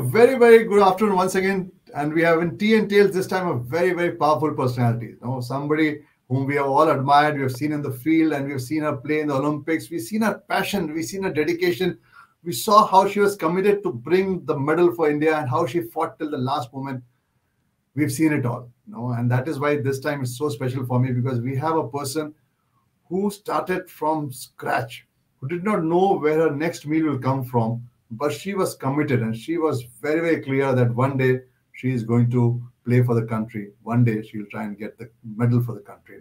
very, very good afternoon once again. And we have in Tea and Tales this time a very, very powerful personality. You know, somebody whom we have all admired, we have seen in the field, and we have seen her play in the Olympics. We've seen her passion, we've seen her dedication. We saw how she was committed to bring the medal for India and how she fought till the last moment. We've seen it all, and that is why this time is so special for me, because we have a person who started from scratch, who did not know where her next meal will come from, but she was committed and she was very, very clear that one day she is going to play for the country. One day she will try and get the medal for the country.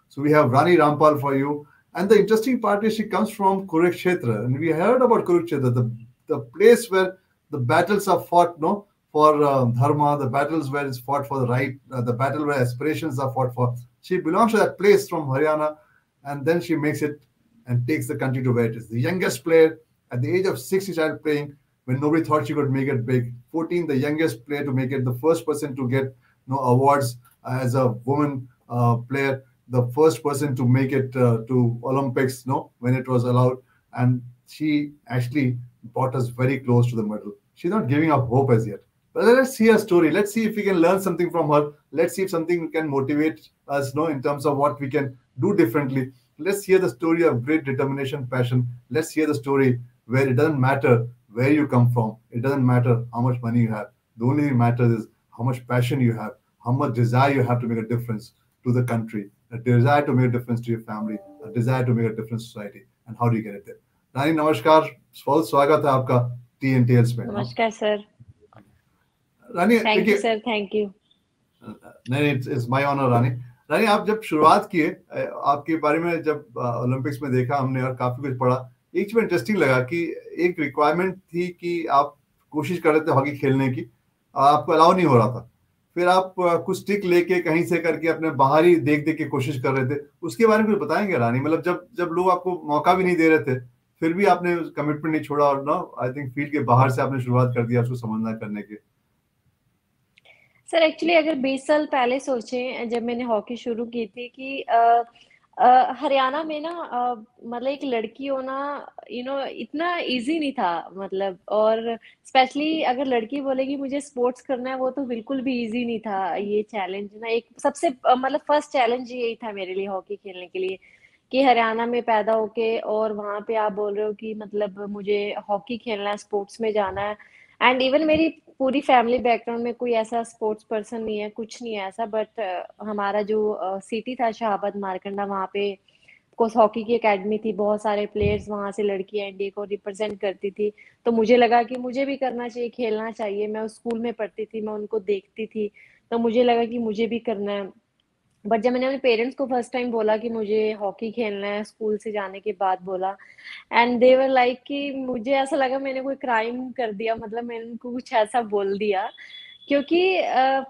So we have Rani Rampal for you. And the interesting part is she comes from Kurukshetra. And we heard about Kurukshetra, the place where the battles are fought, for dharma, the battles where it's fought for the right, the battle where aspirations are fought for. She belongs to that place from Haryana, and then she makes it and takes the country to where it is. The youngest player at the age of 6, she started playing when nobody thought she could make it big. 14, the youngest player to make it, the first person to get awards as a woman player, the first person to make it to Olympics, when it was allowed. And she actually brought us very close to the medal. She's not giving up hope as yet. But let's see her story. Let's see if we can learn something from her. Let's see if something can motivate us, in terms of what we can do differently. Let's hear the story of great determination, passion. Let's hear the story where it doesn't matter where you come from. It doesn't matter how much money you have. The only thing matters is how much passion you have, how much desire you have to make a difference to the country, a desire to make a difference to your family, a desire to make a difference to society. And how do you get it there? Rani, namaskar. बहुत स्वागत है आपका TNTLs में. नमस्कार sir. Rani, thank you sir. Thank you. नहीं, it's my honour. रानी, आप जब शुरुआत किए, आपके बारे में जब ओलंपिक्स में देखा हमने और काफी कुछ पढ़ा, एक चीज इंटरेस्टिंग लगा कि एक रिक्वायरमेंट थी कि आप कोशिश कर रहे थे हॉकी खेलने की, आपको अलाउ नहीं हो रहा था. फिर आप कुछ स्टिक लेके कहीं से करके अपने बाहर ही देख के कोशिश कर रहे थे. उसके बारे में कुछ बताएंगे रानी? मतलब जब लोग आपको मौका भी नहीं दे रहे थे, फिर भी आपने कमिटमेंट नहीं छोड़ा और आई थिंक फील्ड के बाहर से आपने शुरुआत कर दिया उसको समझना करने के. सर एक्चुअली अगर 20 साल पहले सोचें, जब मैंने हॉकी शुरू की थी, कि हरियाणा में ना मतलब एक लड़की होना इतना इजी नहीं था, मतलब. और स्पेशली अगर लड़की बोलेगी मुझे स्पोर्ट्स करना है, वो तो बिल्कुल भी इजी नहीं था. ये चैलेंज ना, एक सबसे मतलब फर्स्ट चैलेंज यही था मेरे लिए हॉकी खेलने के लिए, कि हरियाणा में पैदा होके और वहां पे आप बोल रहे हो कि मतलब मुझे हॉकी खेलना है, स्पोर्ट्स में जाना है. एंड इवन मेरी पूरी फैमिली बैकग्राउंड में कोई ऐसा स्पोर्ट्स पर्सन नहीं है, कुछ नहीं है ऐसा. बट हमारा जो सिटी था शाहबाद मारकंडा, वहाँ पे कोर्स हॉकी की एकेडमी थी, बहुत सारे प्लेयर्स वहाँ से लड़कियां इंडिया को रिप्रेजेंट करती थी. तो मुझे लगा कि मुझे भी करना चाहिए, खेलना चाहिए. मैं उस स्कूल में पढ़ती थी, मैं उनको देखती थी, तो मुझे लगा कि मुझे भी करना है. बट जब मैंने अपने पेरेंट्स को फर्स्ट टाइम बोला कि मुझे हॉकी खेलना है, स्कूल से जाने के बाद बोला, एंड दे वर लाइक कि मुझे ऐसा लगा मैंने कोई क्राइम कर दिया, मतलब मैंने उनको कुछ ऐसा बोल दिया. क्योंकि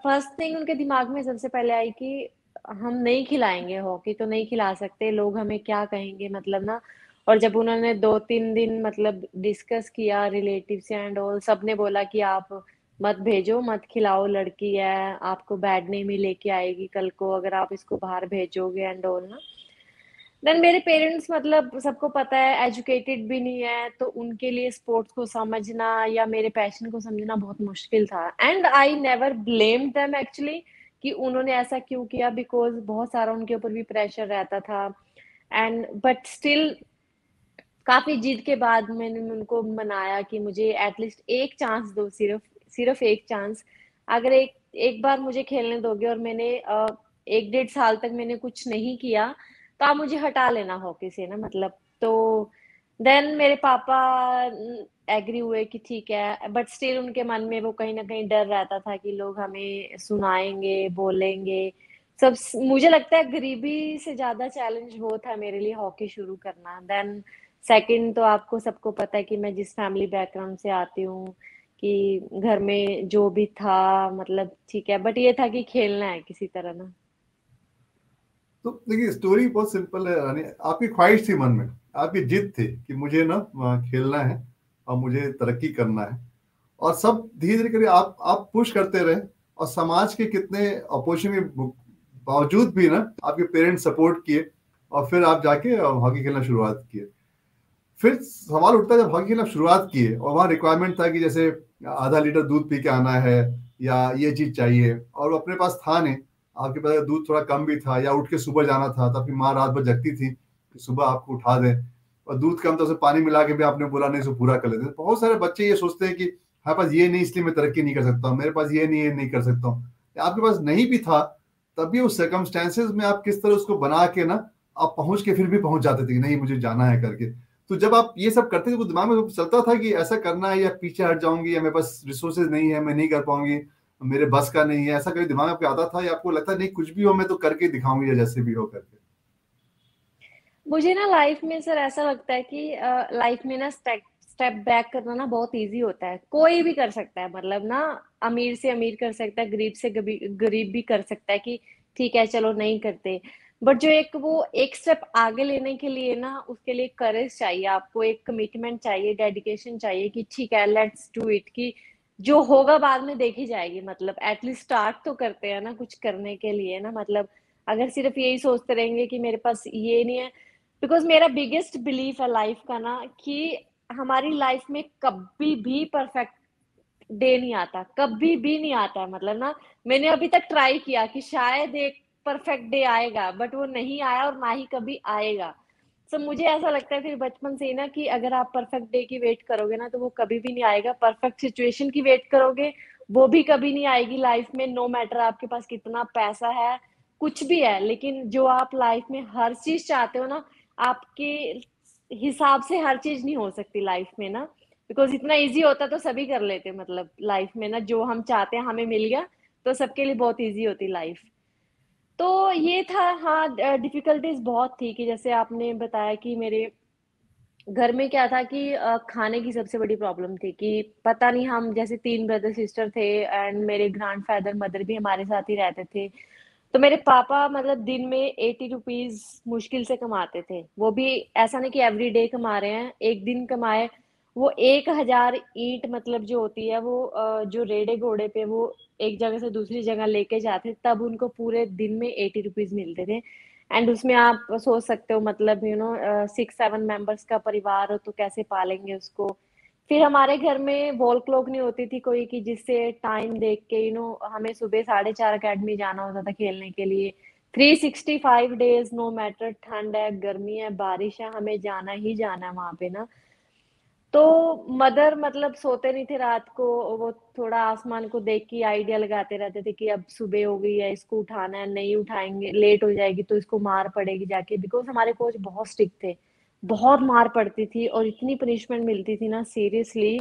फर्स्ट थिंग उनके दिमाग में सबसे पहले आई कि हम नहीं खिलाएंगे, हॉकी तो नहीं खिला सकते, लोग हमें क्या कहेंगे, मतलब ना. और जब उन्होंने 2-3 दिन मतलब डिस्कस किया रिलेटिव से एंड ऑल, सबने बोला कि आप मत भेजो, मत खिलाओ, लड़की है, आपको बैड नेम ही लेके आएगी कल को अगर आप इसको बाहर भेजोगे एंड ऑल ना. देन मेरे पेरेंट्स, मतलब सबको पता है, एजुकेटेड भी नहीं है, तो उनके लिए स्पोर्ट्स को समझना या मेरे पैशन को समझना बहुत मुश्किल था. And I never blame them actually कि उन्होंने ऐसा क्यों किया, बिकॉज बहुत सारा उनके ऊपर भी प्रेशर रहता था. एंड बट स्टिल काफी जिद के बाद मैंने उनको मनाया कि मुझे एटलीस्ट एक चांस दो, सिर्फ एक चांस. अगर एक बार मुझे खेलने दोगे और मैंने 1-1.5 साल तक मैंने कुछ नहीं किया, तो आप मुझे हटा लेना हॉकी से ना, मतलब. तो देन मेरे पापा एग्री हुए कि ठीक है. बट स्टिल उनके मन में वो कहीं ना कहीं डर रहता था कि लोग हमें सुनाएंगे, बोलेंगे सब. मुझे लगता है गरीबी से ज्यादा चैलेंज वो था मेरे लिए हॉकी शुरू करना. देन सेकंड, तो आपको सबको पता है कि मैं जिस फैमिली बैकग्राउंड से आती हूँ, कि घर में जो भी था, मतलब ठीक है, बट ये था कि खेलना है किसी तरह ना. तो देखिए, स्टोरी बहुत सिंपल है रानी. आपकी ख्वाहिश थी मन में, आपकी जिद थी कि मुझे ना खेलना है और मुझे तरक्की करना है. और सब धीरे धीरे करके आप पुश करते रहे, और समाज के कितने अपोजिशन के बावजूद भी ना आपके पेरेंट्स सपोर्ट किए, और फिर आप जाके हॉकी खेलना शुरुआत किए. फिर सवाल उठता है, जब हॉकी खेलना शुरुआत किए और वहाँ रिक्वायरमेंट था कि जैसे आधा लीटर दूध पी के आना है या ये चीज चाहिए, और वो अपने पास था नहीं, आपके पास दूध थोड़ा कम भी था, या उठ के सुबह जाना था तो आपकी माँ रात भर जगती थी कि सुबह आपको उठा दे, और दूध कम तो उसे पानी मिला के भी आपने बोला नहीं सो पूरा कर लेते। बहुत सारे बच्चे ये सोचते हैं कि हमारे पास ये नहीं इसलिए मैं तरक्की नहीं कर सकता हूँ, मेरे पास ये नहीं कर सकता हूँ। आपके पास नहीं भी था तब भी उस सर्कमस्टेंसेज में आप किस तरह उसको बना के ना आप पहुंच के फिर भी पहुंच जाते थे कि नहीं मुझे जाना है करके। तो जब आप ये सब करते थे तो दिमाग में चलता था कि ऐसा करना है या पीछे हट जाऊंगी, या मेरे पास रिसोर्सेज नहीं है, मैं नहीं कर पाऊंगी, मेरे बस का नहीं है, ऐसा कभी दिमाग में आपके आता था, या आपको लगता नहीं कुछ भी हो मैं तो करके दिखाऊंगी या जैसे भी हो करके? मुझे ना लाइफ में सर ऐसा लगता है कि लाइफ में ना स्टेप स्टेप बैक करना ना बहुत इजी होता है, कोई भी कर सकता है, मतलब ना अमीर से अमीर कर सकता है, गरीब से गरीब भी कर सकता है कि ठीक है चलो नहीं करते। बट जो एक वो एक स्टेप आगे लेने के लिए ना उसके लिए करेज चाहिए, आपको एक कमिटमेंट चाहिए, डेडिकेशन चाहिए कि ठीक है लेट्स डू इट, कि जो होगा बाद में देखी जाएगी, मतलब एटलीस्ट स्टार्ट तो करते हैं ना कुछ करने के लिए ना। मतलब अगर सिर्फ यही सोचते रहेंगे कि मेरे पास ये नहीं है, बिकॉज मेरा बिगेस्ट बिलीफ है लाइफ का ना कि हमारी लाइफ में कभी भी परफेक्ट डे नहीं आता, कभी भी नहीं आता है। मतलब ना मैंने अभी तक ट्राई किया कि शायद एक परफेक्ट डे आएगा, बट वो नहीं आया और ना ही कभी आएगा। सो मुझे ऐसा लगता है फिर बचपन से ही ना कि अगर आप परफेक्ट डे की वेट करोगे ना तो वो कभी भी नहीं आएगा, परफेक्ट सिचुएशन की वेट करोगे वो भी कभी नहीं आएगी लाइफ में, नो मैटर आपके पास कितना पैसा है कुछ भी है। लेकिन जो आप लाइफ में हर चीज चाहते हो ना, आपके हिसाब से हर चीज नहीं हो सकती लाइफ में ना, बिकॉज इतना इजी होता तो सभी कर लेते, मतलब लाइफ में ना जो हम चाहते हैं हमें मिल गया तो सबके लिए बहुत इजी होती लाइफ। तो ये था, हाँ डिफिकल्टीज बहुत थी कि जैसे आपने बताया कि मेरे घर में क्या था कि खाने की सबसे बड़ी प्रॉब्लम थी कि पता नहीं, हम जैसे तीन ब्रदर सिस्टर थे एंड मेरे ग्रैंडफादर मदर भी हमारे साथ ही रहते थे। तो मेरे पापा मतलब दिन में 80 रुपीज मुश्किल से कमाते थे, वो भी ऐसा नहीं कि एवरी डे कमा रहे हैं, एक दिन कमाए वो 1,000 ईंट, मतलब जो होती है वो जो रेड़े घोड़े पे वो एक जगह से दूसरी जगह लेके जाते, तब उनको पूरे दिन में 80 रुपीज मिलते थे। एंड उसमें आप सोच सकते हो, मतलब 6-7 मेंबर्स का परिवार हो तो कैसे पालेंगे उसको। फिर हमारे घर में वॉल क्लॉक नहीं होती थी कोई कि जिससे टाइम देख के हमें सुबह 4:30 अकेडमी जाना होता था खेलने के लिए। 365 डेज, नो मैटर ठंड है गर्मी है बारिश है, हमें जाना ही जाना है वहां पे ना। तो मदर मतलब सोते नहीं थे रात को, वो थोड़ा आसमान को देख के आइडिया लगाते रहते थे कि अब सुबह हो गई है, इसको उठाना है, नहीं उठाएंगे लेट हो जाएगी तो इसको मार पड़ेगी जाके, बिकॉज हमारे कोच बहुत स्ट्रिक्ट थे, बहुत मार पड़ती थी और इतनी पनिशमेंट मिलती थी ना, सीरियसली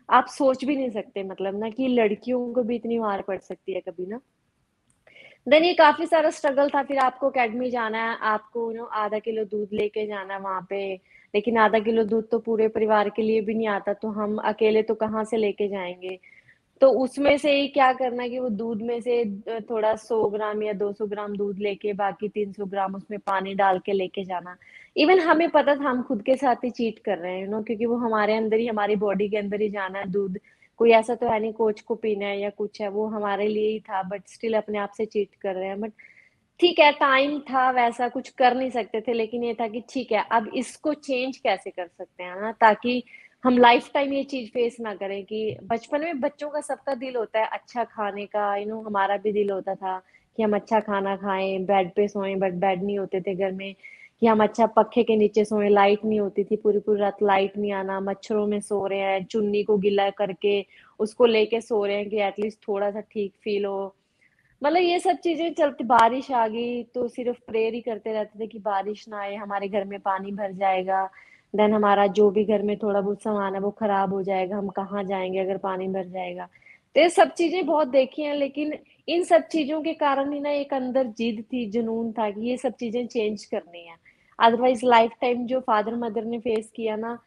आप सोच भी नहीं सकते, मतलब ना कि लड़कियों को भी इतनी मार पड़ सकती है कभी ना। देन ये काफी सारा स्ट्रगल था, फिर आपको अकेडमी जाना है, आपको आधा किलो दूध लेके जाना है वहां पे, लेकिन आधा किलो दूध तो पूरे परिवार के लिए भी नहीं आता, तो हम अकेले तो कहाँ से लेके जाएंगे। तो उसमें से ही क्या करना है कि वो दूध में से थोड़ा 100 ग्राम या 200 ग्राम दूध लेके बाकी 300 ग्राम उसमें पानी डाल के लेके जाना। इवन हमें पता था हम खुद के साथ ही चीट कर रहे हैं क्योंकि वो हमारे अंदर ही, हमारी बॉडी के अंदर ही जाना है दूध, कोई ऐसा तो है नहीं कोच को पीना है या कुछ है, वो हमारे लिए ही था, बट स्टिल अपने आप से चीट कर रहे हैं। बट ठीक है, टाइम था वैसा, कुछ कर नहीं सकते थे, लेकिन ये था कि ठीक है अब इसको चेंज कैसे कर सकते हैं ना, ताकि हम लाइफ टाइम ये चीज फेस ना करें। कि बचपन में बच्चों का सबका दिल होता है अच्छा खाने का, हमारा भी दिल होता था कि हम अच्छा खाना खाएं, बेड पे सोएं, बट बेड नहीं होते थे घर में, कि हम अच्छा पक्खे के नीचे सोएं, लाइट नहीं होती थी, पूरी पूरी रात लाइट नहीं आना, मच्छरों में सो रहे हैं, चुन्नी को गिला करके उसको लेके सो रहे हैं कि एटलीस्ट थोड़ा सा ठीक फील हो। मतलब ये सब चीजें चलती, बारिश आ गई तो सिर्फ प्रेयर ही करते रहते थे कि बारिश ना आए, हमारे घर में पानी भर जाएगा, देन हमारा जो भी घर में थोड़ा बहुत सामान है वो खराब हो जाएगा, हम कहाँ जाएंगे अगर पानी भर जाएगा। तो ये सब चीजें बहुत देखी हैं, लेकिन इन सब चीजों के कारण ही ना एक अंदर जिद थी, जुनून था कि ये सब चीजें चेंज करनी है। अदरवाइज लाइफ टाइम जो फादर मदर ने फेस किया ना,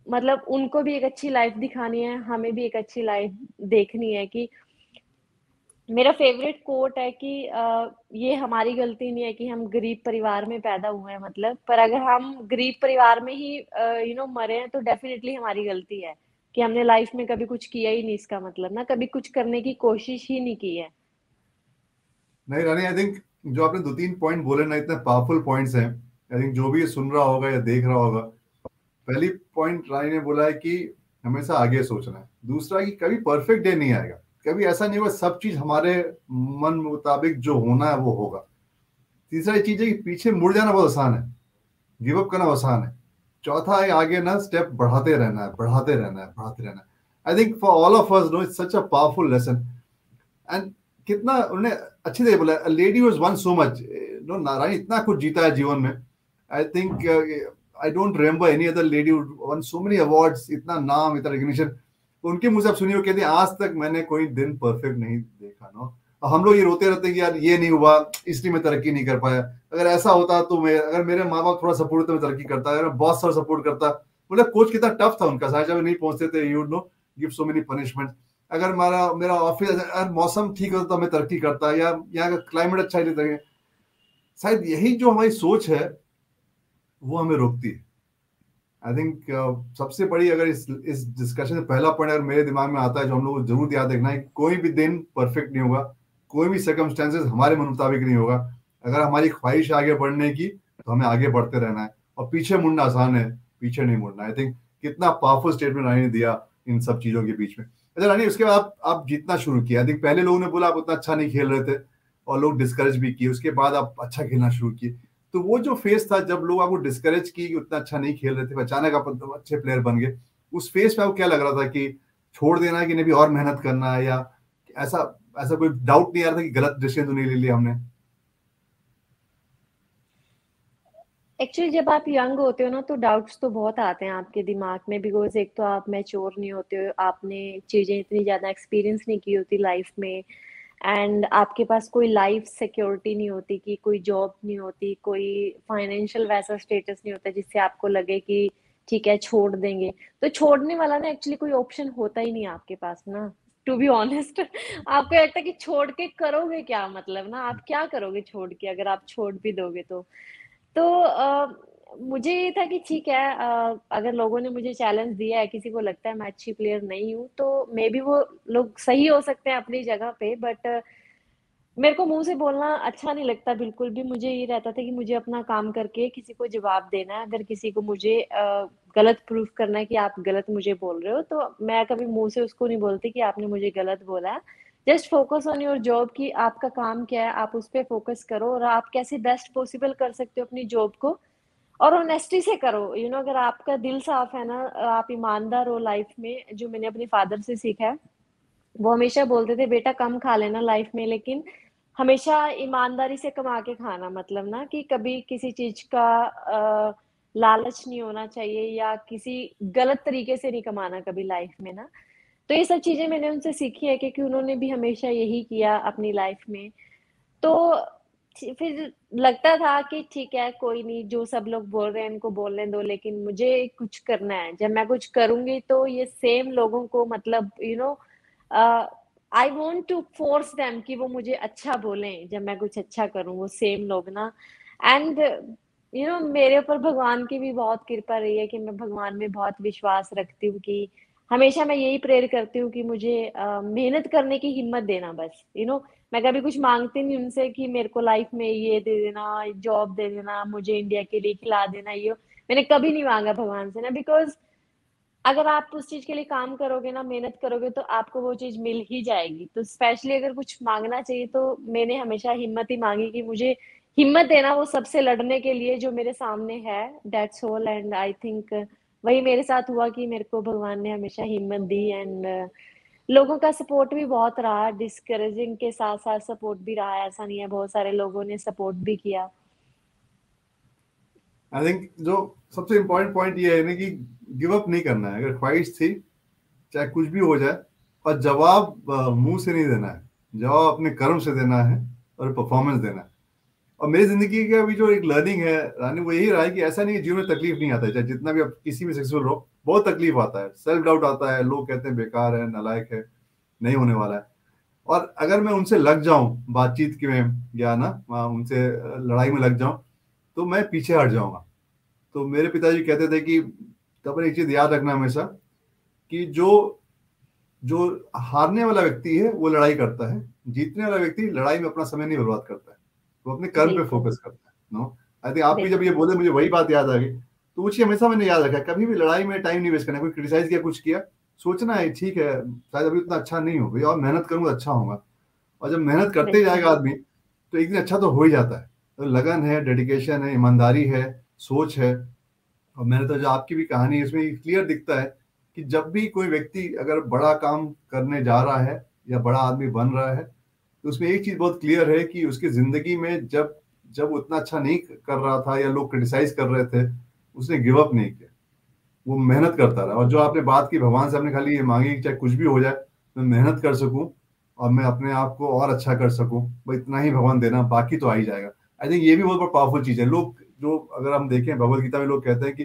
मतलब उनको भी एक अच्छी लाइफ दिखानी है, हमें भी एक अच्छी लाइफ देखनी है। कि मेरा फेवरेट कोट है कि ये हमारी गलती नहीं है कि हम गरीब परिवार में पैदा हुए हैं, मतलब पर अगर हम गरीब परिवार में ही मरे हैं तो डेफिनेटली हमारी गलती है कि हमने लाइफ में कभी कुछ किया ही नहीं, इसका मतलब ना कभी कुछ करने की कोशिश ही नहीं की है। नहीं रानी, आई थिंक जो आपने दो तीन पॉइंट बोले ना, इतने पावरफुल पॉइंट्स हैं। आई थिंक जो भी ये सुन रहा होगा या देख रहा होगा, पहली पॉइंट रानी ने बोला है कि हमेशा आगे सोचना है। दूसरा कि कभी परफेक्ट डे नहीं आएगा, कभी ऐसा नहीं होगा सब चीज हमारे मन मुताबिक जो होना है वो होगा। तीसरा चीज है कि पीछे मुड़ जाना बहुत आसान है, गिव अप करना आसान है। चौथा है आगे ना स्टेप बढ़ाते रहना है, बढ़ाते रहना है, बढ़ाते रहना है। I think for all of us no it's such a powerful lesson. And कितना उन्होंने अच्छी तरह बोला, lady was won so much, no Narayan इतना कुछ जीता है जीवन में। I think I don't remember any other lady won so many awards, इतना नाम, इतना रिकग्निशन। उनके मुंह से आप सुनिए, वो कहते हैं आज तक मैंने कोई दिन परफेक्ट नहीं देखा। नो हम लोग ये रोते रहते हैं कि यार ये नहीं हुआ इसलिए मैं तरक्की नहीं कर पाया। अगर ऐसा होता तो मैं, अगर मेरे माँ बाप थोड़ा सपोर्ट तो मैं तरक्की करता, अगर बॉस थोड़ा सपोर्ट करता। मतलब कोच कितना टफ था उनका, शायद जब नहीं पहुंचते थे, you know, give so many punishment. अगर मेरा मेरा ऑफिस, अगर मौसम ठीक होता तो मैं तरक्की करता, या यहाँ का क्लाइमेट अच्छा ही रहता। शायद यही जो हमारी सोच है वो हमें रोकती है। आई थिंक सबसे बड़ी, अगर इस डिस्कशन से पहला पॉइंट अगर मेरे दिमाग में आता है जो हम लोग को जरूर याद रखना है, कोई भी दिन परफेक्ट नहीं होगा, कोई भी सर्कमस्टेंसेस हमारे मन मुताबिक नहीं होगा। अगर हमारी ख्वाहिश आगे बढ़ने की तो हमें आगे बढ़ते रहना है, और पीछे मुड़ना आसान है, पीछे नहीं मुड़ना। आई थिंक कितना पावरफुल स्टेटमेंट रानी ने दिया इन सब चीजों के बीच में। अच्छा रानी, उसके बाद आप जीतना शुरू किया। आई थिंक पहले लोगों ने बोला आप उतना अच्छा नहीं खेल रहे थे और लोग डिस्करेज भी किए, उसके बाद आप अच्छा खेलना शुरू किए। तो वो जो फेज था जब लोग आपको डिस्करेज की कि उतना अच्छा नहीं खेल रहे थे, अचानक आप अच्छे प्लेयर बन गए, उस फेज पे आपको क्या लग रहा था कि छोड़ देना है कि नहीं भी और मेहनत करना है, या ऐसा ऐसा कोई डाउट नहीं आ रहा था कि गलत डिसीजन तो नहीं ले लिया हमने? एक्चुअली जब आप यंग होते हो ना तो डाउट्स तो बहुत आते हैं आपके दिमाग में, बिकॉज एक तो आप मैच्योर नहीं होते हो, आपने चीजें इतनी ज्यादा एक्सपीरियंस नहीं की होती लाइफ में, एंड आपके पास कोई लाइफ सिक्योरिटी नहीं होती, कि कोई जॉब नहीं होती, कोई फाइनेंशियल वैसा स्टेटस नहीं होता जिससे आपको लगे कि ठीक है छोड़ देंगे। तो छोड़ने वाला ना एक्चुअली कोई ऑप्शन होता ही नहीं आपके पास ना, टू बी ऑनेस्ट। आपको लगता है कि छोड़ के करोगे क्या, मतलब ना आप क्या करोगे छोड़ के, अगर आप छोड़ भी दोगे तो मुझे ये था कि ठीक है, अगर लोगों ने मुझे चैलेंज दिया है, किसी को लगता है मैं अच्छी प्लेयर नहीं हूँ, तो मे बी वो लोग सही हो सकते हैं अपनी जगह पे, बट मेरे को मुंह से बोलना अच्छा नहीं लगता बिल्कुल भी। मुझे ये रहता था कि मुझे अपना काम करके किसी को जवाब देना है। अगर किसी को मुझे गलत प्रूफ करना है कि आप गलत मुझे बोल रहे हो, तो मैं कभी मुंह से उसको नहीं बोलती कि आपने मुझे गलत बोला है। Just focus on your job, कि आपका काम क्या है, आप उस पर फोकस करो और आप कैसे बेस्ट पॉसिबल कर सकते हो अपनी जॉब को, और ऑनेस्टी से करो। अगर आपका दिल साफ है ना, आप ईमानदार हो लाइफ में, जो मैंने अपने फादर से सीखा है। वो हमेशा बोलते थे बेटा कम खा लेना लाइफ में, लेकिन हमेशा ईमानदारी से कमा के खाना, मतलब ना कि कभी किसी चीज का लालच नहीं होना चाहिए, या किसी गलत तरीके से नहीं कमाना कभी लाइफ में ना। तो ये सब चीजें मैंने उनसे सीखी है, क्योंकि उन्होंने भी हमेशा यही किया अपनी लाइफ में। तो फिर लगता था कि ठीक है कोई नहीं, जो सब लोग बोल रहे हैं इनको बोलने दो, लेकिन मुझे कुछ करना है। जब मैं कुछ करूंगी तो ये सेम लोगों को, मतलब I want to force them कि वो मुझे अच्छा बोलें जब मैं कुछ अच्छा करूं, वो सेम लोग ना। एंड मेरे ऊपर भगवान की भी बहुत कृपा रही है कि मैं भगवान में बहुत विश्वास रखती हूँ, कि हमेशा मैं यही प्रेयर करती हूँ कि मुझे मेहनत करने की हिम्मत देना बस। मैं कभी कुछ मांगती नहीं उनसे कि मेरे को लाइफ में ये दे देना, जॉब दे देना, मुझे इंडिया के लिए खिला देना, ये मैंने कभी नहीं मांगा भगवान से ना। बिकॉज अगर आप उस चीज के लिए काम करोगे ना, मेहनत करोगे, तो आपको वो चीज मिल ही जाएगी। तो स्पेशली अगर कुछ मांगना चाहिए तो मैंने हमेशा हिम्मत ही मांगी, कि मुझे हिम्मत देना वो सबसे लड़ने के लिए जो मेरे सामने है। That's all. And I think वही मेरे साथ हुआ, कि मेरे को भगवान ने हमेशा हिम्मत दी। एंड लोगों का सपोर्ट भी बहुत रहा, डिस्करेजिंग के साथ साथ सपोर्ट भी रहा, ऐसा नहीं है, बहुत सारे लोगों ने सपोर्ट भी किया। आई थिंक जो सबसे इम्पोर्टेंट पॉइंट ये है ना कि गिव अप नहीं करना है। अगर ख्वाहिश थी, चाहे कुछ भी हो जाए, और जवाब मुंह से नहीं देना है, जवाब अपने कर्म से देना है और परफॉर्मेंस देना है। और मेरी जिंदगी का अभी जो एक लर्निंग है रानी, वो यही रहा है कि ऐसा नहीं है जीवन में तकलीफ नहीं आता है। चाहे जितना भी आप किसी भी सक्सेसफुल रहो, बहुत तकलीफ आता है, सेल्फ डाउट आता है, लोग कहते हैं बेकार है, नालायक है, नहीं होने वाला है। और अगर मैं उनसे लग जाऊं बातचीत के में, या ना उनसे लड़ाई में लग जाऊं, तो मैं पीछे हट जाऊंगा। तो मेरे पिताजी कहते थे कि तब एक चीज याद रखना हमेशा, कि जो जो हारने वाला व्यक्ति है वो लड़ाई करता है, जीतने वाला व्यक्ति लड़ाई में अपना समय नहीं बर्बाद करता है, वो अपने कर्म पे बिल्कुल। फोकस करता है। नो, आई थिंक आप भी जब ये बिल्कुल। बोले मुझे वही बात याद आ गई। तो वो चीज हमेशा मैंने याद रखा है, कभी भी लड़ाई में टाइम नहीं वेस्ट करना। कोई क्रिटिसाइज किया, कुछ किया, सोचना है ठीक है शायद अभी उतना अच्छा नहीं हो भाई, और मेहनत करूंगा अच्छा होगा। और जब मेहनत करते ही बिल्कुल। जाएगा आदमी तो एक दिन अच्छा तो हो ही जाता है। तो लगन है, डेडिकेशन है, ईमानदारी है, सोच है। और मैंने तो जो आपकी भी कहानी है इसमें क्लियर दिखता है कि जब भी कोई व्यक्ति अगर बड़ा काम करने जा रहा है या बड़ा आदमी बन रहा है, तो उसमें एक चीज बहुत क्लियर है कि उसकी जिंदगी में जब जब उतना अच्छा नहीं कर रहा था या लोग क्रिटिसाइज कर रहे थे, उसने गिव अप नहीं किया, वो मेहनत करता रहा। और जो आपने बात की भगवान से, आपने खाली ये मांगी कि चाहे कुछ भी हो जाए मैं मेहनत कर सकूं और मैं अपने आप को और अच्छा कर सकूं, बस इतना ही भगवान देना, बाकी तो आ ही जाएगा। आई थिंक ये भी बहुत बड़ा पावरफुल चीज है। लोग जो अगर हम देखें भगवत गीता में लोग कहते हैं कि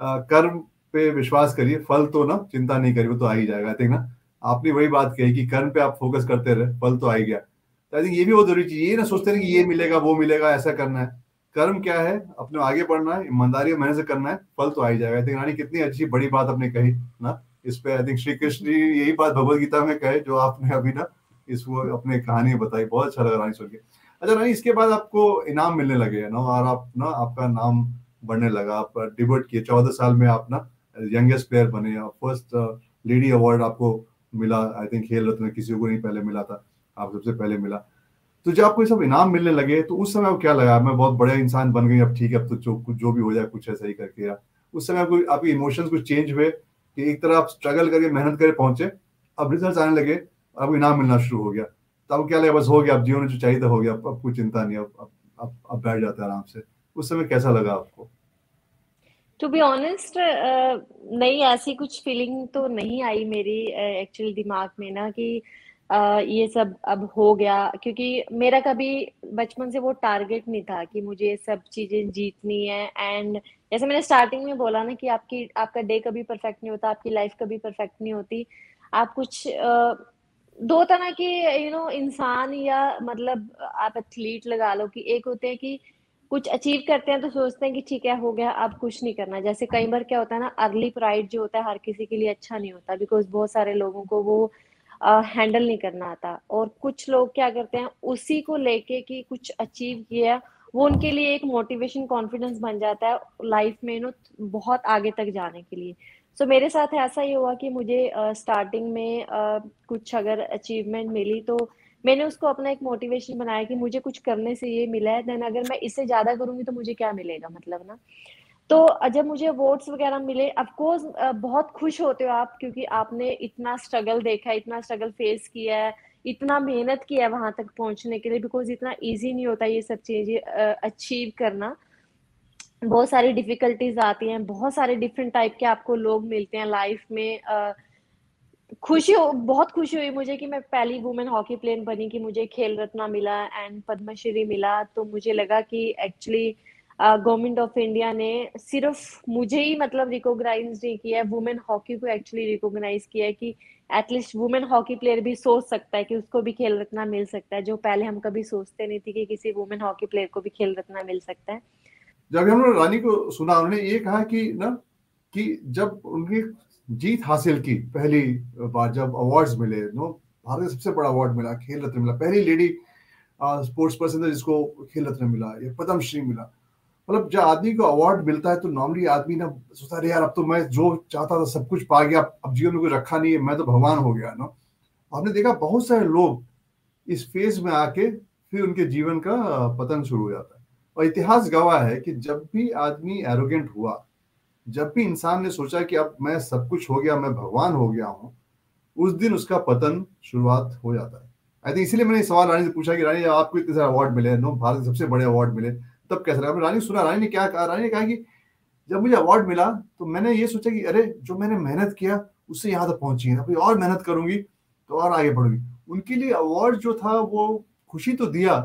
कर्म पे विश्वास करिए, फल तो ना चिंता नहीं करिए, वो तो आ ही जाएगा। आई थिंक ना आपने वही बात कही कि कर्म पे आप फोकस करते रहे, फल तो आ ही गया। तो आई थिंक ये भी बहुत जरूरी चीज, ये ना सोचते रहे कि ये मिलेगा वो मिलेगा ऐसा करना है। कर्म क्या है, अपने आगे बढ़ना है, ईमानदारी और मेहनत से करना है, फल तो आ ही जाएगा। आई थिंक रानी कितनी अच्छी बड़ी बात आपने कही ना इस पे। आई थिंक श्री कृष्ण जी यही बात भगवत गीता में कहे जो आपने अभी ना इसको अपने कहानी में बताई, बहुत अच्छा लगा रानी सुन के। अच्छा रानी, इसके बाद आपको इनाम मिलने लगे है ना, और आप ना आपका नाम बढ़ने लगा, आप डिबेट किए 14 साल में, आप ना यंगेस्ट प्लेयर बने, फर्स्ट लेडी अवार्ड आपको मिला। आई थिंक खेल रत्न किसी को नहीं पहले मिला था, आप सबसे पहले मिला। तो जब आपको ये सब इनाम मिलने लगे तो उस समय आपको क्या लगा, मैं बहुत बड़े इंसान बन गई, अब ठीक है, अब तो जो भी हो जाए कुछ ऐसा ही करके, या उस समय आपको आपके इमोशंस कुछ चेंज हुए कि एक तरह आप स्ट्रगल करके मेहनत करके पहुंचे, अब रिजल्ट आने लगे, आपको इनाम मिलना शुरू हो गया, तो आपको क्या लगा बस हो गया, अब जीवन में जो चाहिए था हो गया, अब कोई चिंता नहीं, अब बैठ जाता है आराम से। उस समय कैसा लगा आपको? टू बी ऑनेस्ट, नहीं, ऐसी कुछ फीलिंग तो नहीं आई मेरी एक्चुअली दिमाग में ना कि ये सब अब हो गया, क्योंकि मेरा कभी बचपन से वो टारगेट नहीं था कि मुझे ये सब चीजें जीतनी है। एंड जैसे मैंने स्टार्टिंग में बोला ना कि आपका डे कभी परफेक्ट नहीं होता, आपकी लाइफ कभी परफेक्ट नहीं होती। आप कुछ दो तरह के इंसान, या मतलब आप एथलीट लगा लो, कि एक होते हैं कि कुछ अचीव करते हैं तो सोचते हैं कि ठीक है हो गया, अब कुछ नहीं करना। जैसे कई बार क्या होता है ना, अर्ली प्राइड जो होता है हर किसी के लिए अच्छा नहीं होता, बिकॉज बहुत सारे लोगों को वो हैंडल नहीं करना आता। और कुछ लोग क्या करते हैं, उसी को लेके कि कुछ अचीव किया, वो उनके लिए एक मोटिवेशन कॉन्फिडेंस बन जाता है लाइफ में बहुत आगे तक जाने के लिए। सो मेरे साथ ऐसा ही हुआ कि मुझे स्टार्टिंग में कुछ अगर अचीवमेंट मिली तो मैंने उसको अपना एक मोटिवेशन बनाया कि मुझे कुछ करने से ये मिला है, देन अगर मैं इससे ज्यादा करूंगी तो मुझे क्या मिलेगा, मतलब ना। तो जब मुझे अवार्ड्स वगैरह मिले, ऑफ कोर्स बहुत खुश होते हो आप, क्योंकि आपने इतना स्ट्रगल देखा है, इतना स्ट्रगल फेस किया है, इतना मेहनत किया है वहां तक पहुंचने के लिए, बिकॉज इतना इजी नहीं होता ये सब चीजें अचीव करना। बहुत सारी डिफिकल्टीज आती हैं, बहुत सारे डिफरेंट टाइप के आपको लोग मिलते हैं लाइफ में। बहुत खुशी हुई मुझे कि मैं पहली वुमेन हॉकी प्लेयर बनी, कि मुझे खेल रत्न मिला एंड पद्मश्री मिला। तो मुझे लगा कि एक्चुअली गवर्नमेंट ऑफ इंडिया ने सिर्फ मुझे ही मतलब रिकॉग्नाइज नहीं किया है, वुमेन हॉकी को एक्चुअली रिकॉग्नाइज किया है कि एटलीस्ट वुमेन हॉकी प्लेयर भी सोच सकता है कि उसको भी खेल रत्न मिल सकता है, जो पहले हम कभी सोचते नहीं थे कि किसी वुमेन हॉकी प्लेयर को भी खेल रत्न मिल सकता है। जब हम लोग रानी को सुना, उन्होंने ये कहा कि ना कि जब उनकी जीत हासिल की पहली बार, जब अवार्ड्स मिले, नो भारत का सबसे बड़ा अवार्ड मिला, खेल रत्न मिला, पहली लेडी स्पोर्ट्स पर्सन था जिसको खेल रत्न मिला, ये पद्मश्री मिला। मतलब जब आदमी को अवार्ड मिलता है तो नॉर्मली आदमी ना सोचता है यार अब तो मैं जो चाहता था सब कुछ पा गया, अब जीवन में कुछ रखा नहीं है, मैं तो भगवान हो गया ना। आपने देखा बहुत सारे लोग इस फेज में आके फिर उनके जीवन का पतन शुरू हो जाता है। और इतिहास गवाह है कि जब भी आदमी एरोगेंट हुआ, जब भी इंसान ने सोचा कि अब मैं सब कुछ हो गया, मैं भगवान हो गया हूं, उस दिन उसका पतन शुरुआत हो जाता है। आई थिंक इसीलिए मैंने सवाल रानी से पूछा कि रानी आपको इतने सारे अवार्ड मिले, नो भारत के सबसे बड़े अवार्ड मिले, तब कैसा लगा? रानी सुना, रानी ने क्या कहा, रानी ने कहा कि जब मुझे अवार्ड मिला तो मैंने ये सोचा कि अरे जो मैंने मेहनत किया उससे यहाँ तक पहुंची है, अभी और मेहनत करूंगी तो और आगे बढ़ूंगी। उनके लिए अवार्ड जो था वो खुशी तो दिया,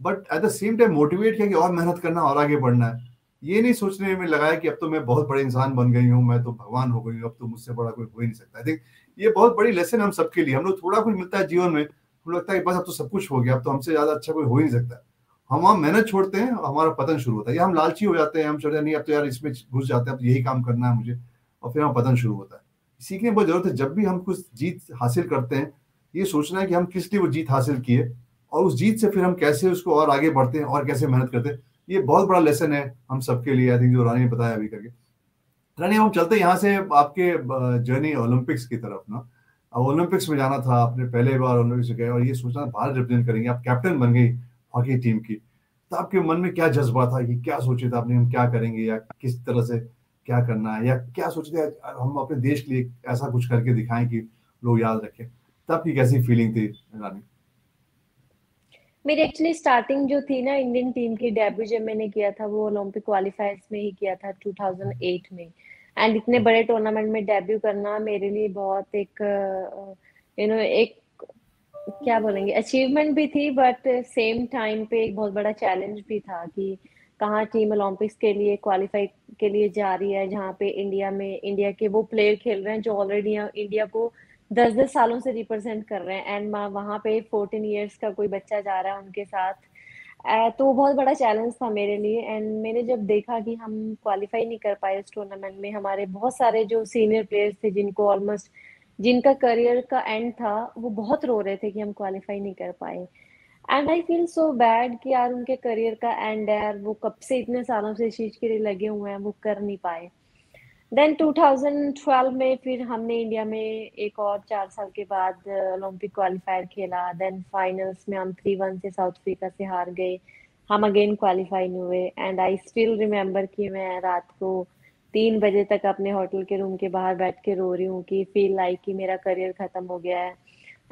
but at the same time motivate किया कि और मेहनत करना और आगे बढ़ना है। ये नहीं सोचने में लगाया कि अब तो मैं बहुत बड़े इंसान बन गई हूँ, मैं तो भगवान हो गई हूँ, अब तो मुझसे बड़ा कोई हो ही नहीं सकता। आई थिंक ये बहुत बड़ी लेसन हम सबके लिए। हम लोग थोड़ा कुछ मिलता है जीवन में, हमें लगता है कि बस अब तो सब कुछ हो गया, अब तो हमसे ज्यादा अच्छा कोई हो ही नहीं सकता। हम वहाँ मेहनत छोड़ते हैं और हमारा पतन शुरू होता है, या हम लालची हो जाते हैं, हम सोचते हैं नहीं अब तो यार इसमें घुस जाते हैं, अब तो यही काम करना है मुझे, और फिर हम पतन शुरू होता है। सीखने की बहुत जरूरत है। जब भी हम कुछ जीत हासिल करते हैं, ये सोचना है कि हम किस लिए वो जीत हासिल किए, और उस जीत से फिर हम कैसे उसको और आगे बढ़ते हैं और कैसे मेहनत करते हैं, ये बहुत बड़ा लेसन है हम सबके लिए, आई थिंक, जो रानी ने बताया अभी करके। रानी, हम चलते हैं यहाँ से आपके जर्नी ओलंपिक्स की तरफ ना। अब ओलंपिक्स में जाना था, आपने पहले बार ओलंपिक्स गए और ये सोचना भारत रिप्रेजेंट करेंगे, आप कैप्टन बन गई हॉकी टीम की, तो आपके मन में क्या जज्बा था, कि क्या सोचे थे आपने, हम क्या करेंगे या किस तरह से क्या करना है, या क्या सोचते थे हम अपने देश के लिए ऐसा कुछ करके दिखाएं कि लोग याद रखें? तब आपकी कैसी फीलिंग थी रानी? मेरी एक्चुअली स्टार्टिंग जो थी ना इंडियन टीम की, डेब्यू जब मैंने किया था वो ओलंपिक क्वालिफायर्स में ही किया था 2008 में। एंड इतने बड़े टूर्नामेंट में डेब्यू करना मेरे लिए बहुत एक एक क्या बोलेंगे अचीवमेंट भी थी, बट सेम टाइम पे एक बहुत बड़ा चैलेंज भी था कि कहाँ टीम ओलंपिक्स के लिए क्वालिफाई के लिए जा रही है, जहाँ पे इंडिया के वो प्लेयर खेल रहे हैं जो ऑलरेडी इंडिया को 10-10 सालों से रिप्रेजेंट कर रहे हैं, एंड वहाँ पे 14 इयर्स का कोई बच्चा जा रहा है उनके साथ। तो वो बहुत बड़ा चैलेंज था मेरे लिए। एंड मैंने जब देखा कि हम क्वालिफाई नहीं कर पाए इस टूर्नामेंट में, हमारे बहुत सारे जो सीनियर प्लेयर्स थे जिनको ऑलमोस्ट जिनका करियर का एंड था, वो बहुत रो रहे थे कि हम क्वालिफाई नहीं कर पाए। And I feel so bad कि यार उनके करियर का एंड है यार, वो कब से इतने सालों से इस चीज के लिए लगे हुए हैं, वो कर नहीं पाए। देन 2012 में फिर हमने इंडिया में एक और 4 साल के बाद ओलंपिक क्वालिफायर खेला। देन फाइनल्स में हम 3-1 से साउथ अफ्रीका से हार गए। हम अगेन क्वालिफाई नहीं हुए। एंड आई स्टिल रिमेम्बर कि मैं रात को 3 बजे तक अपने होटल के रूम के बाहर बैठ के रो रही हूँ कि फील लाइक कि मेरा करियर खत्म हो गया है।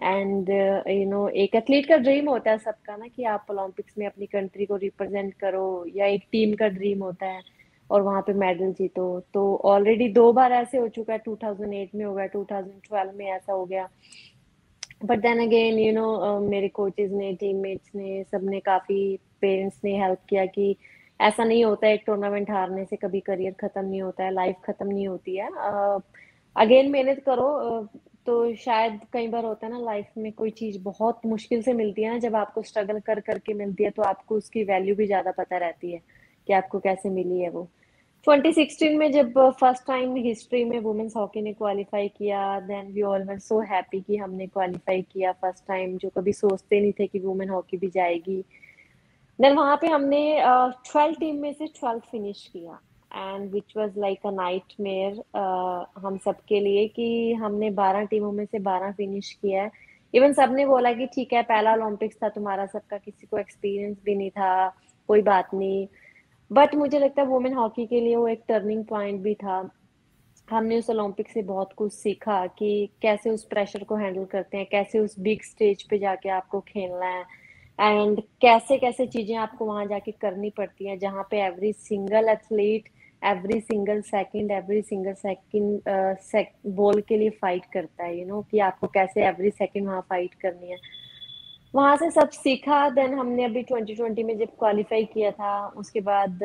एंड एक एथलीट का ड्रीम होता है सबका ना कि आप ओलंपिक्स में अपनी कंट्री को रिप्रेजेंट करो, या एक टीम का ड्रीम होता है और वहां पे मेडल जीतो। तो ऑलरेडी 2 बार ऐसे हो चुका है, 2008 में हो गया, 2012 में ऐसा हो गया। बट देन अगेन मेरे कोचेज ने, टीममेट्स ने, सबने काफी, पेरेंट्स ने हेल्प किया कि ऐसा नहीं होता है, एक टूर्नामेंट हारने से कभी करियर खत्म नहीं होता है, लाइफ खत्म नहीं होती है। अगेन मेहनत करो। तो शायद कई बार होता है ना लाइफ में, कोई चीज बहुत मुश्किल से मिलती है ना, जब आपको स्ट्रगल कर करके मिलती है तो आपको उसकी वैल्यू भी ज्यादा पता रहती है कि आपको कैसे मिली है वो। 2016 में जब फर्स्ट टाइम हिस्ट्री में वुमेन्स हॉकी ने क्वालिफाई किया, then we all were so happy कि हमने क्वालिफाई किया फर्स्ट टाइम, जो कभी सोचते नहीं थे कि वुमेन हॉकी भी जाएगी। देन वहां पे हमने 12 टीम में से 12 फिनिश किया, and which was like a nightmare हम सबके लिए कि हमने 12 टीमों में से 12 फिनिश किया है। इवन सबने बोला कि ठीक है, पहला ओलंपिक्स था तुम्हारा सबका, किसी को एक्सपीरियंस भी नहीं था, कोई बात नहीं। बट मुझे लगता है वुमेन हॉकी के लिए वो एक टर्निंग पॉइंट भी था। हमने उस ओलंपिक से बहुत कुछ सीखा कि कैसे उस प्रेशर को हैंडल करते हैं, कैसे उस बिग स्टेज पे जाके आपको खेलना है, एंड कैसे कैसे चीजें आपको वहां जाके करनी पड़ती हैं, जहाँ पे एवरी सिंगल सेकंड बॉल के लिए फाइट करता है, कि आपको कैसे एवरी सेकंड वहां फाइट करनी है। वहां से सब सीखा। देन हमने अभी 2020 में जब क्वालिफाई किया था, उसके बाद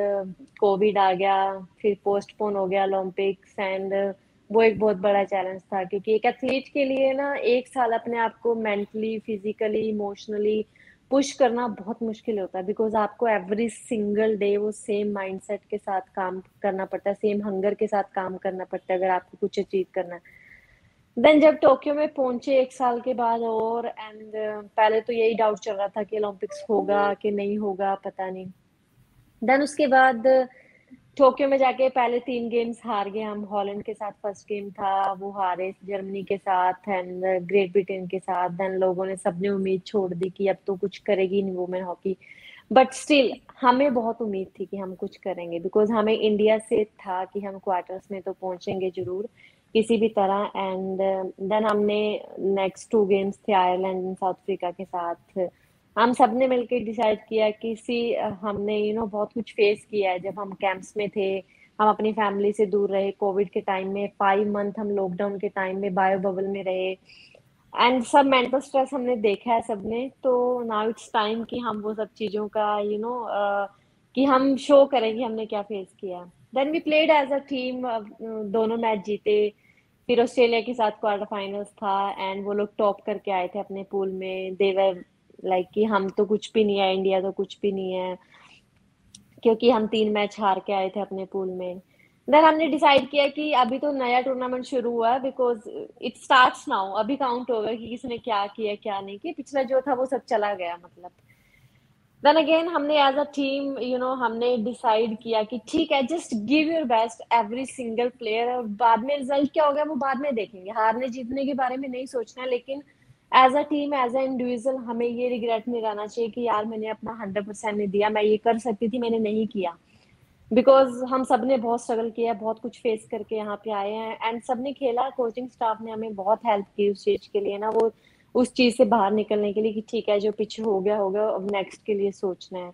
कोविड आ गया, फिर पोस्टपोन हो गया ओलंपिक्स। एंड वो एक बहुत बड़ा चैलेंज था, क्योंकि एक एथलीट के लिए ना 1 साल अपने आप को मेंटली, फिजिकली, इमोशनली पुश करना बहुत मुश्किल होता है, बिकॉज आपको एवरी सिंगल डे वो सेम माइंडसेट के साथ काम करना पड़ता है, सेम हंगर के साथ काम करना पड़ता है अगर आपको कुछ अचीव करना है। देन जब टोक्यो में पहुंचे 1 साल के बाद, और एंड पहले तो यही डाउट चल रहा था कि ओलंपिक्स होगा कि नहीं होगा, पता नहीं। देन उसके बाद टोक्यो में जाके पहले 3 गेम्स हार गए हम। हॉलैंड के साथ फर्स्ट गेम था, वो हारे, जर्मनी के साथ एंड ग्रेट ब्रिटेन के साथ। देन लोगों ने, सबने उम्मीद छोड़ दी कि अब तो कुछ करेगी नहीं वुमेन हॉकी। बट स्टिल हमें बहुत उम्मीद थी कि हम कुछ करेंगे, बिकॉज हमें इंडिया से था कि हम क्वार्टर्स में तो पहुंचेंगे जरूर किसी भी तरह। एंड देन हमने नेक्स्ट 2 गेम्स थे आयरलैंड एंड साउथ अफ्रीका के साथ। हम सब ने मिलकर डिसाइड किया कि हमने बहुत कुछ फेस किया है जब हम कैंप्स में थे। हम अपनी फैमिली से दूर रहे कोविड के टाइम में, 5 मंथ हम लॉकडाउन के टाइम में बायो बबल में रहे, एंड सब मेंटल स्ट्रेस हमने देखा है सबने। तो नाउ इट्स टाइम कि हम वो सब चीजों का कि हम शो करें कि हमने क्या फेस किया। Then we played as a team, दोनों मैच जीते। फिर ऑस्ट्रेलिया के साथ क्वार्टर फाइनल्स था, एंड वो लोग टॉप करके आए थे अपने पूल में। देवर लाइक कि हम तो कुछ भी नहीं है, इंडिया तो कुछ भी नहीं है, क्योंकि हम 3 मैच हार के आए थे अपने पूल में। देन हमने डिसाइड किया कि अभी तो नया टूर्नामेंट शुरू हुआ है, बिकॉज इट स्टार्ट्स नाउ, अभी काउंट होगा कि किसने क्या किया क्या नहीं किया, पिछला जो था वो सब चला गया मतलब। देन अगेन हमने एज अ टीम हमने डिसाइड किया कि ठीक है, just give your best every single player, और बाद में रिजल्ट क्या हो गया वो बाद में देखेंगे, हारने जीतने के बारे में नहीं सोचना, लेकिन as a team as a individual हमें ये रिग्रेट नहीं रहना चाहिए कि यार मैंने अपना 100% नहीं दिया, मैं ये कर सकती थी मैंने नहीं किया। बिकॉज हम सब ने बहुत स्ट्रगल किया है, बहुत कुछ फेस करके यहाँ पे आए हैं, एंड सबने खेला, कोचिंग स्टाफ ने हमें बहुत हेल्प की उस चीज के लिए ना, वो उस चीज से बाहर निकलने के लिए कि ठीक है जो पीछे हो गया हो गया, अब नेक्स्ट के लिए सोचना है।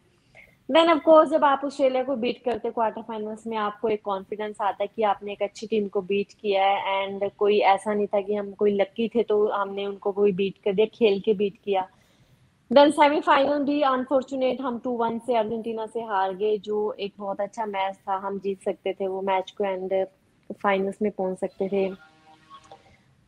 देन ऑफ कोर्स जब आप ऑस्ट्रेलिया को बीट करते क्वार्टर फाइनल्स में, आपको एक कॉन्फिडेंस आता है कि आपने एक अच्छी टीम को बीट किया है, एंड कोई ऐसा नहीं था कि हम कोई लकी थे तो हमने उनको कोई बीट कर दिया, खेल के बीट किया। देन सेमीफाइनल भी अनफॉर्चुनेट, हम 2-1 से अर्जेंटीना से हार गए, जो एक बहुत अच्छा मैच था, हम जीत सकते थे वो मैच को एंड फाइनल्स में पहुंच सकते थे।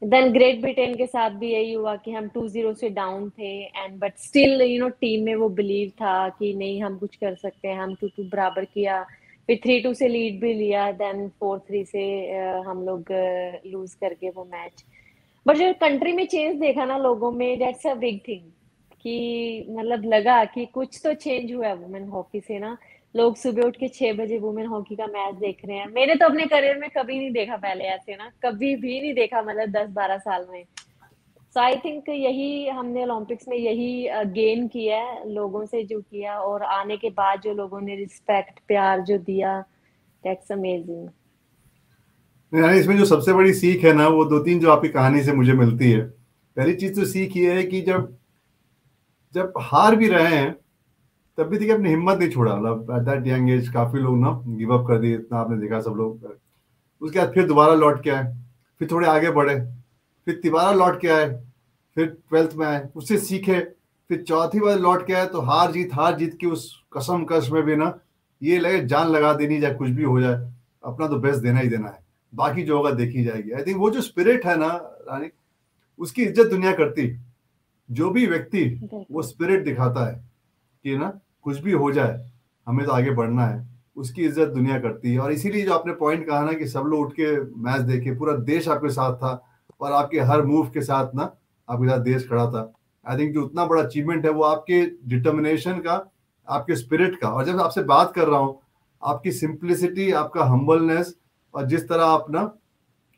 देन ग्रेट ब्रिटेन के साथ भी यही हुआ कि हम 2-0 से डाउन थे, एंड बट स्टिल टीम में वो बिलीव था कि नहीं हम कुछ कर सकते हैं, हम 2-2 बराबर किया, फिर 3-2 से लीड भी लिया, देन 4-3 से हम लोग लूज करके वो मैच। बट जो कंट्री में चेंज देखा ना लोगों में, दैट्स अ बिग थिंग, कि मतलब लगा कि कुछ तो चेंज हुआ है वुमेन हॉकी से ना। लोग सुबह उठ के 6 बजे वुमेन हॉकी का मैच देख रहे हैं, मैंने तो अपने करियर में कभी नहीं देखा पहले ऐसे ना, कभी भी नहीं देखा, मतलब 10-12 साल में। सो आई थिंक यही हमने ओलंपिक्स में यही गेन किया है लोगों से जो किया, और आने के बाद जो लोगों ने रिस्पेक्ट प्यार जो दिया, दैट्स अमेजिंग। यानी इसमें जो सबसे बड़ी सीख है ना, वो दो तीन जो आपकी कहानी से मुझे मिलती है। पहली चीज तो सीख ये है कि जब जब हार भी रहे हैं तब भी देखिए अपनी हिम्मत नहीं छोड़ा। मतलब एट दैट यंग एज काफी लोग ना गिव अप कर दिए, इतना आपने देखा सब लोग। उसके बाद फिर दोबारा लौट के आए, फिर थोड़े आगे बढ़े, फिर दोबारा लौट के आए, फिर ट्वेल्थ में आए, उससे सीखे, फिर चौथी बार लौट के आए तो हार जीत की उस कसम कस में भी ना ये लगे जान लगा देनी, चाहे कुछ भी हो जाए, अपना तो बेस्ट देना ही देना है, बाकी जो होगा देखी जाएगी। आई थिंक वो जो स्पिरिट है ना रानी, उसकी इज्जत दुनिया करती। जो भी व्यक्ति वो बिल्कुल। स्पिरिट दिखाता है कि ना कुछ भी हो जाए हमें तो आगे बढ़ना है, उसकी इज्जत दुनिया करती है। और इसीलिए जो आपने पॉइंट कहा ना कि सब लोग उठ के मैच देखे, पूरा देश आपके साथ था, और आपके हर मूव के साथ ना आपके साथ देश खड़ा था। आई थिंक जो उतना बड़ा अचीवमेंट है वो आपके डिटर्मिनेशन का, आपके स्पिरिट का। और जब आपसे बात कर रहा हूँ, आपकी सिंप्लिसिटी, आपका हम्बलनेस, और जिस तरह आप ना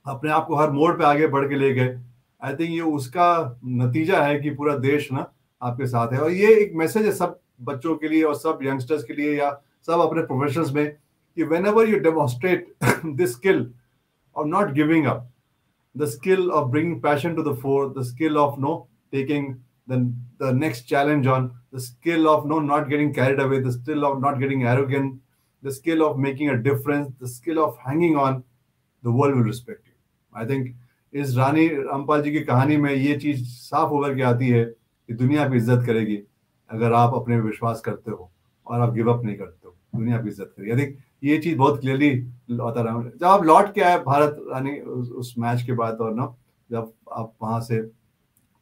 अपने आप को हर मोड़ पे आगे बढ़ के ले गए, आई थिंक ये उसका नतीजा है कि पूरा देश ना आपके साथ है। और ये एक मैसेज है सब बच्चों के लिए और सब यंगस्टर्स के लिए, या सब अपने प्रोफेशंस में, कि when ever you demonstrate this skill of not giving up, the skill of bringing passion to the fore, the skill of no taking the next challenge on, the skill of no not getting carried away, the skill of not getting arrogant, the skill of making a difference, the skill of hanging on, the world will respect you. I think इस रानी रामपाल जी की कहानी में ये चीज साफ उभर के आती है कि दुनिया आपकी इज्जत करेगी अगर आप अपने विश्वास करते हो और आप गिव अप नहीं करते हो, दुनिया आपकी इज्जत करेगी। आई थिंक ये चीज बहुत क्लियरली आता रहा। जब आप लौट के आए भारत रानी उस मैच के बाद, और ना जब आप वहां से,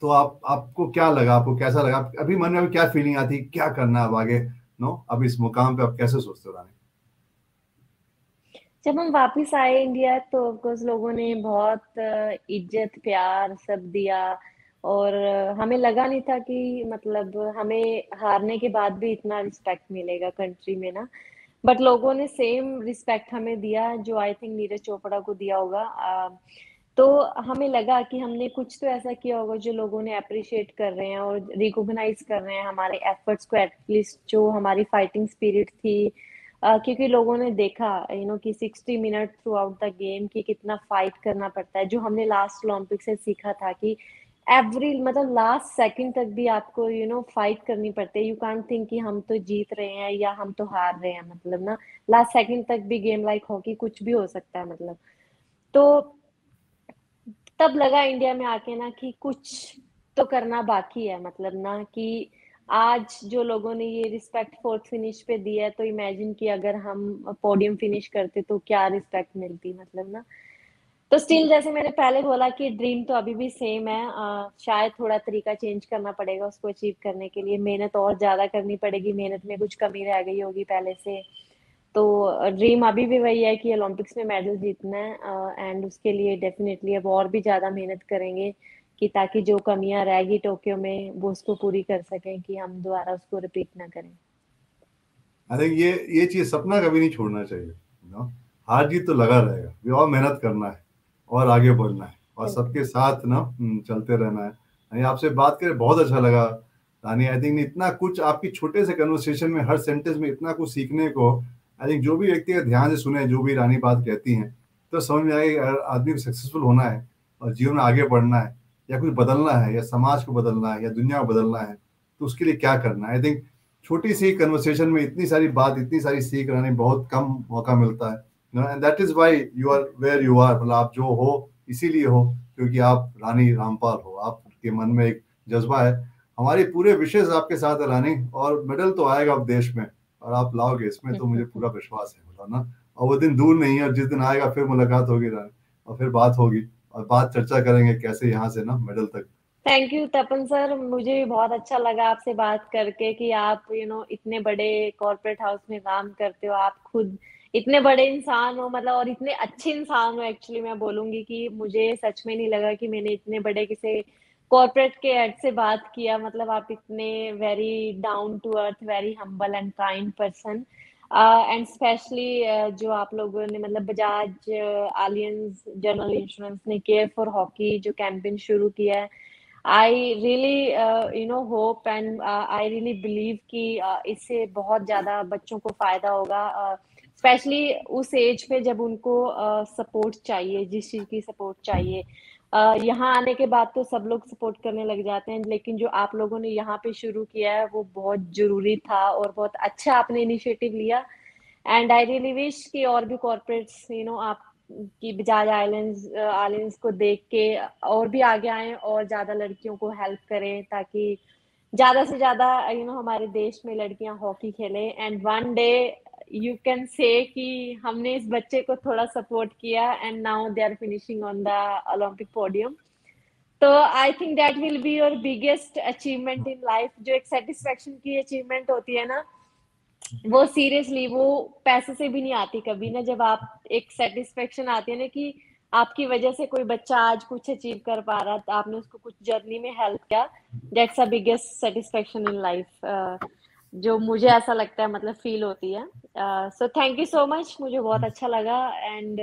तो आपको क्या लगा, आपको कैसा लगा, अभी मन में अभी क्या फीलिंग आती, क्या करना है अब आगे, नो अब इस मुकाम पे आप कैसे सोचते हो रानी? जब हम वापस आए इंडिया तो ऑफकोर्स लोगों ने बहुत इज्जत प्यार सब दिया, और हमें लगा नहीं था कि मतलब हमें हारने के बाद भी इतना रिस्पेक्ट मिलेगा कंट्री में ना। बट लोगों ने सेम रिस्पेक्ट हमें दिया जो आई थिंक नीरज चोपड़ा को दिया होगा। तो हमें लगा कि हमने कुछ तो ऐसा किया होगा जो लोगों ने अप्रिशिएट कर रहे हैं और रिकॉग्नाइज कर रहे हैं हमारे एफर्ट्स को, एटलीस्ट जो हमारी फाइटिंग स्पिरिट थी। क्योंकि लोगों ने देखा कि 60 minute through out the game कि कितना फाइट करना पड़ता है, जो हमने लास्ट ओलंपिक से सीखा था कि एवरी मतलब लास्ट सेकंड तक भी आपको फाइट करनी पड़ती है। यू कांट थिंक कि हम तो जीत रहे हैं या हम तो हार रहे हैं, मतलब ना लास्ट सेकंड तक भी गेम लाइक हॉकी कुछ भी हो सकता है मतलब। तो तब लगा इंडिया में आके ना कि कुछ तो करना बाकी है, मतलब ना कि आज जो लोगों ने ये रिस्पेक्ट फोर्थ फिनिश पे दिया है, तो इमेजिन कि अगर हम पोडियम फिनिश करते तो क्या रिस्पेक्ट मिलती, मतलब ना। तो स्टिल जैसे मैंने पहले बोला कि ड्रीम तो अभी भी सेम है, शायद थोड़ा तरीका चेंज करना पड़ेगा उसको अचीव करने के लिए, मेहनत और ज्यादा करनी पड़ेगी, मेहनत में कुछ कमी रह गई होगी पहले से। तो ड्रीम अभी भी वही है कि ओलंपिक्स में मेडल जीतना है, एंड उसके लिए डेफिनेटली अब और भी ज्यादा मेहनत करेंगे कि ताकि जो कमियां रह गई टोक्यो में वो उसको पूरी कर सकें, कि हम दोबारा उसको रिपीट ना करें। आई थिंक ये चीज सपना कभी नहीं छोड़ना चाहिए, हार जीत तो लगा रहेगा, और मेहनत करना है और आगे बढ़ना है और सबके साथ ना चलते रहना है। आपसे बात करके बहुत अच्छा लगा रानी। आई थिंक इतना कुछ आपकी छोटे से कन्वर्सेशन में, हर सेंटेंस में इतना कुछ सीखने को, आई थिंक जो भी व्यक्ति ध्यान से सुने जो भी रानी बात कहती हैं तो समझ में आएगा आदमी को सक्सेसफुल होना है और जीवन में आगे बढ़ना है या कुछ बदलना है या समाज को बदलना है या दुनिया को बदलना है तो उसके लिए क्या करना है। आई थिंक छोटी सी कन्वर्सेशन में इतनी सारी बात, इतनी सारी सीख रानी, बहुत कम मौका मिलता है। And that is why you are where you are. मतलब आप जो हो इसीलिए हो क्योंकि आप रानी रामपाल हो, आपके मन में एक जज्बा है। हमारी पूरे विशेष आपके साथ है रानी, और मेडल तो आएगा अब देश में और आप लाओगे, इसमें तो मुझे पूरा विश्वास है, मतलब ना। और वो दिन दूर नहीं है, और जिस दिन आएगा फिर मुलाकात होगी रानी और फिर बात होगी और बात चर्चा करेंगे कैसे यहाँ से ना मेडल तक। थैंक यू तपन सर, मुझे भी बहुत अच्छा लगा आपसे बात करके कि आप इतने बड़े कॉर्पोरेट हाउस में काम करते हो, आप खुद इतने बड़े इंसान हो, मतलब और इतने अच्छे इंसान हो। एक्चुअली मैं बोलूंगी कि मुझे सच में नहीं लगा कि मैंने इतने बड़े किसी कॉर्पोरेट के हेड से बात किया। मतलब आप इतने very down to earth, very humble and kind person, and specially जो आप लोगों ने मतलब बजाज आलियंस जनरल इंश्योरेंस ने केयर फॉर हॉकी जो कैंपेन शुरू किया है, I really hope and I really believe कि इससे बहुत ज़्यादा बच्चों को फायदा होगा, स्पेशली उस एज पे जब उनको सपोर्ट चाहिए, जिस चीज़ की सपोर्ट चाहिए। यहाँ आने के बाद तो सब लोग सपोर्ट करने लग जाते हैं, लेकिन जो आप लोगों ने यहाँ पे शुरू किया है वो बहुत जरूरी था और बहुत अच्छा आपने इनिशिएटिव लिया। एंड आई रियली विश कि और भी कॉर्पोरेट्स आप कि बजाज आइलैंड्स को देख के और भी आगे आए और ज्यादा लड़कियों को हेल्प करें, ताकि ज्यादा से ज्यादा हमारे देश में लड़कियां हॉकी खेलें। And one day you can say कि हमने इस बच्चे को थोड़ा सपोर्ट किया and now they are finishing on the Olympic podium. तो I think that will be your biggest achievement in life. जो एक सेटिस्फेक्शन की अचीवमेंट होती है ना, वो सीरियसली वो पैसे से भी नहीं आती कभी ना। जब आप एक सेटिस्फेक्शन आती है ना कि आपकी वजह से कोई बच्चा आज कुछ अचीव कर पा रहा, तो आपने उसको कुछ जर्नी में हेल्प किया, that's a biggest satisfaction in life, जो मुझे ऐसा लगता है, मतलब फील होती है। So thank you so much, मुझे बहुत अच्छा लगा and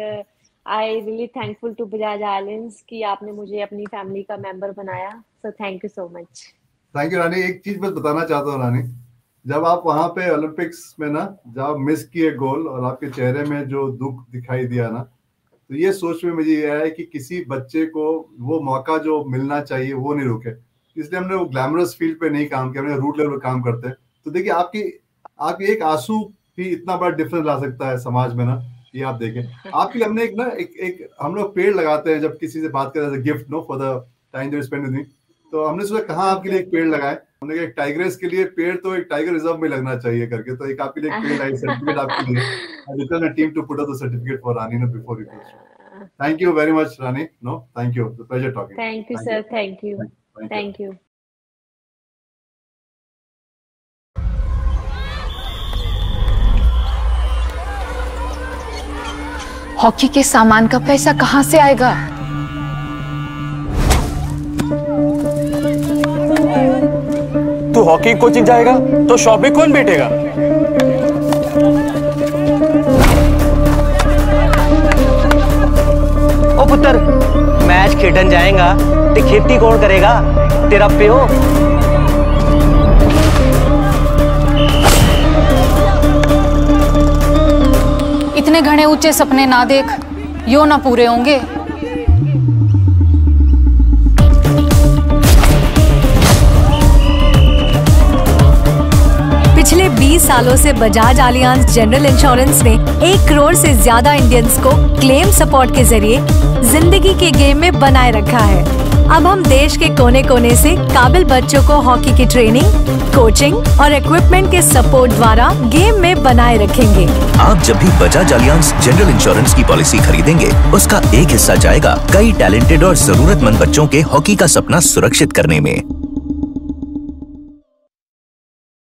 I really thankful to Bajaj Allianz कि आपने मुझे अपनी फैमिली का मेंबर बनाया। So thank you so much. Thank you Rani. एक चीज बस बताना चाहता हूँ रानी, जब आप वहां पे ओलंपिक्स में ना जब मिस किए गोल और आपके चेहरे में जो दुख दिखाई दिया ना, तो ये सोच में मुझे ये है कि किसी बच्चे को वो मौका जो मिलना चाहिए वो नहीं रुके, इसलिए हमने वो ग्लैमरस फील्ड पे नहीं काम किया, हमने रूट लेवल पे काम करते हैं। तो देखिए आपकी एक आंसू भी इतना बड़ा डिफरेंस ला सकता है समाज में ना, ये आप देखें। आपकी हमने एक हम लोग पेड़ लगाते हैं जब किसी से बात करते हैं, gift no for the time they spend with me, तो हमने सोचा कहाँ आपके लिए एक पेड़ लगाए, हमने कहा एक टाइग्रेस के लिए पेड़ तो एक टाइगर रिजर्व में लगना चाहिए करके, तो एक आपके लिए एक पेड़ आई, सर्टिफिकेट आपके लिए। I request the team to put up the certificate for Rani before we close. Thank you very much, Rani. No, thank you. It's a pleasure talking. Thank you, sir. Thank you. Thank you. Hockey के सामान का पैसा कहाँ से आएगा? तू hockey coaching जाएगा तो शॉप में कौन बैठेगा? ओ पुत्र, मैच खेडन जाएगा तो खेती कौन करेगा? तेरा प्यो। इतने घने ऊंचे सपने ना देख, यो ना पूरे होंगे। पिछले 20 सालों से बजाज आलियांज जनरल इंश्योरेंस ने 1 करोड़ से ज्यादा इंडियंस को क्लेम सपोर्ट के जरिए जिंदगी के गेम में बनाए रखा है। अब हम देश के कोने कोने से काबिल बच्चों को हॉकी की ट्रेनिंग, कोचिंग और इक्विपमेंट के सपोर्ट द्वारा गेम में बनाए रखेंगे। आप जब भी बजाज आलियांज जनरल इंश्योरेंस की पॉलिसी खरीदेंगे, उसका एक हिस्सा जाएगा कई टैलेंटेड और जरूरतमंद बच्चों के हॉकी का सपना सुरक्षित करने में।